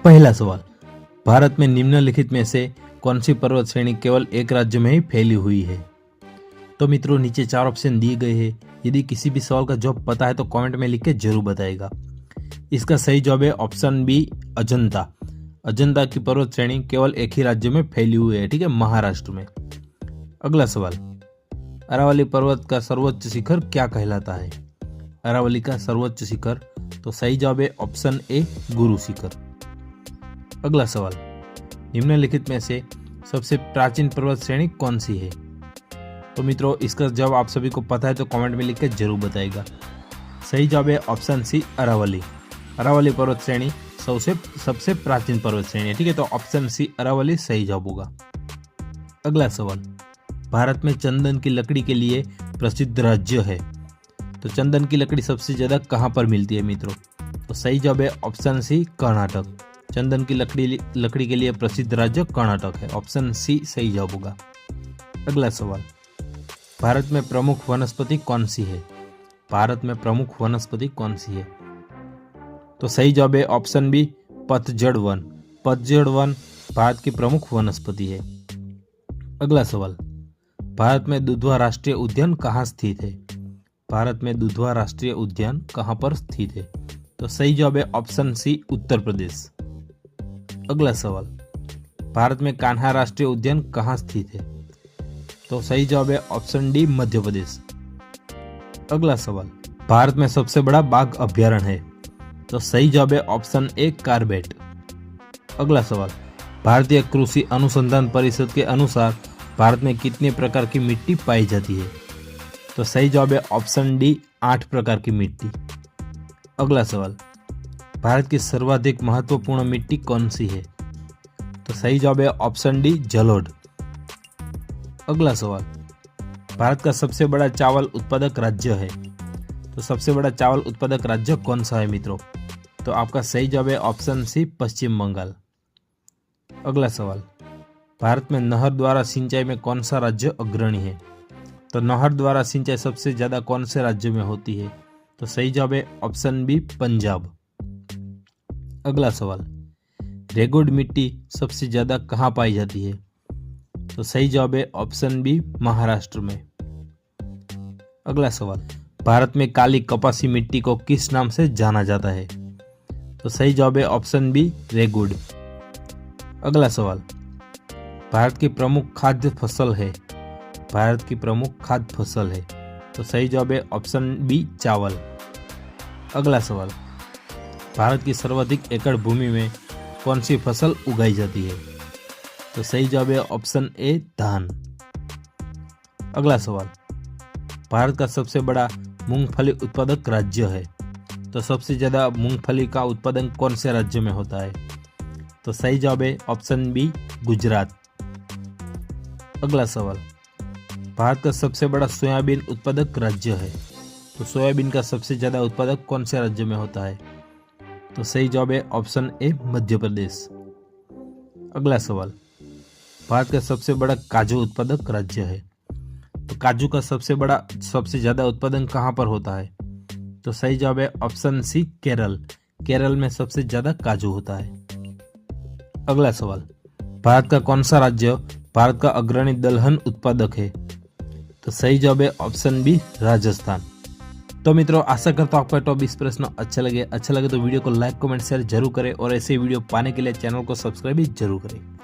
पहला सवाल, भारत में निम्नलिखित में से कौन सी पर्वत श्रेणी केवल एक राज्य में ही फैली हुई है? तो मित्रों नीचे 4 ऑप्शन दिए गए हैं। यदि किसी भी सवाल का जवाब पता है तो कमेंट में लिख के जरूर बताएगा। इसका सही जवाब है ऑप्शन बी, अजंता। अजंता की पर्वत श्रेणी केवल एक ही राज्य में फैली हुई है, ठीक है, महाराष्ट्र में। अगला सवाल, अरावली पर्वत का सर्वोच्च शिखर क्या कहलाता है? अरावली का सर्वोच्च शिखर, तो सही जवाब है ऑप्शन ए, गुरु शिखर। अगला सवाल, निम्नलिखित में से सबसे प्राचीन पर्वत श्रेणी कौन सी है? तो मित्रों इसका जवाब आप सभी को पता है तो कमेंट में लिख के जरूर बताएगा। सही जवाब है ऑप्शन सी, अरावली। अरावली पर्वत श्रेणी सबसे प्राचीन पर्वत श्रेणी है, ठीक है, तो ऑप्शन सी अरावली सही जवाब होगा। अगला सवाल, भारत में चंदन की लकड़ी के लिए प्रसिद्ध राज्य है, तो चंदन की लकड़ी सबसे ज्यादा कहाँ पर मिलती है मित्रों? तो सही जवाब है ऑप्शन सी, कर्नाटक। चंदन की लकड़ी के लिए प्रसिद्ध राज्य कर्नाटक है, ऑप्शन सी सही जवाब होगा। अगला सवाल, भारत में प्रमुख वनस्पति कौन सी है? भारत में प्रमुख वनस्पति कौन सी है? तो सही जवाब है ऑप्शन बी, पतझड़ वन। पतझड़ वन भारत की प्रमुख वनस्पति है। अगला सवाल, भारत में दुधवा राष्ट्रीय उद्यान कहाँ स्थित है? भारत में दुधवा राष्ट्रीय उद्यान कहाँ पर स्थित है? तो सही जवाब है ऑप्शन सी, उत्तर प्रदेश। अगला सवाल, भारत में कान्हा राष्ट्रीय उद्यान कहाँ स्थित है? तो सही जवाब है ऑप्शन डी, मध्य प्रदेश। अगला सवाल, भारत में सबसे बड़ा बाघ अभ्यारण्य है, तो सही जवाब है ऑप्शन ए, कार्बेट। अगला सवाल, भारतीय कृषि अनुसंधान परिषद के अनुसार भारत में कितने प्रकार की मिट्टी पाई जाती है? तो सही जवाब है ऑप्शन डी, 8 प्रकार की मिट्टी। अगला सवाल, भारत की सर्वाधिक महत्वपूर्ण मिट्टी कौन सी है? तो सही जवाब है ऑप्शन डी, जलोढ़। अगला सवाल, भारत का सबसे बड़ा चावल उत्पादक राज्य है, तो सबसे बड़ा चावल उत्पादक राज्य कौन सा है मित्रों? तो आपका सही जवाब है ऑप्शन सी, पश्चिम बंगाल। अगला सवाल, भारत में नहर द्वारा सिंचाई में कौन सा राज्य अग्रणी है? तो नहर द्वारा सिंचाई सबसे ज्यादा कौन से राज्य में होती है? तो सही जवाब है ऑप्शन बी, पंजाब। अगला सवाल, रेगुड़ मिट्टी सबसे ज्यादा कहाँ पाई जाती है? तो सही जवाब है ऑप्शन बी, महाराष्ट्र में। अगला सवाल, भारत में काली कपासी मिट्टी को किस नाम से जाना जाता है? तो सही जवाब है ऑप्शन बी, रेगुड़। अगला सवाल, भारत की प्रमुख खाद्य फसल है, भारत की प्रमुख खाद्य फसल है, तो सही जवाब है ऑप्शन बी, चावल। अगला सवाल, भारत की सर्वाधिक एकड़ भूमि में कौन सी फसल उगाई जाती है? तो सही जवाब है ऑप्शन ए, धान। अगला सवाल, भारत का सबसे बड़ा मूंगफली उत्पादक राज्य है, तो सबसे ज्यादा मूंगफली का उत्पादन कौन से राज्य में होता है? तो सही जवाब है ऑप्शन बी, गुजरात। अगला सवाल, भारत का सबसे बड़ा सोयाबीन उत्पादक राज्य है, तो सोयाबीन का सबसे ज्यादा उत्पादक कौन से राज्य में होता है? तो सही जवाब है ऑप्शन ए, मध्य प्रदेश। अगला सवाल, भारत का सबसे बड़ा काजू उत्पादक राज्य है, तो काजू का सबसे ज्यादा उत्पादन कहाँ पर होता है? तो सही जवाब है ऑप्शन सी, केरल। केरल में सबसे ज्यादा काजू होता है। अगला सवाल, भारत का कौन सा राज्य भारत का अग्रणी दलहन उत्पादक है? तो सही जवाब है ऑप्शन बी, राजस्थान। तो मित्रों आशा करता हूँ आपका टॉप 20 प्रश्न अच्छा लगे तो वीडियो को लाइक, कमेंट, शेयर जरूर करें और ऐसे वीडियो पाने के लिए चैनल को सब्सक्राइब भी जरूर करें।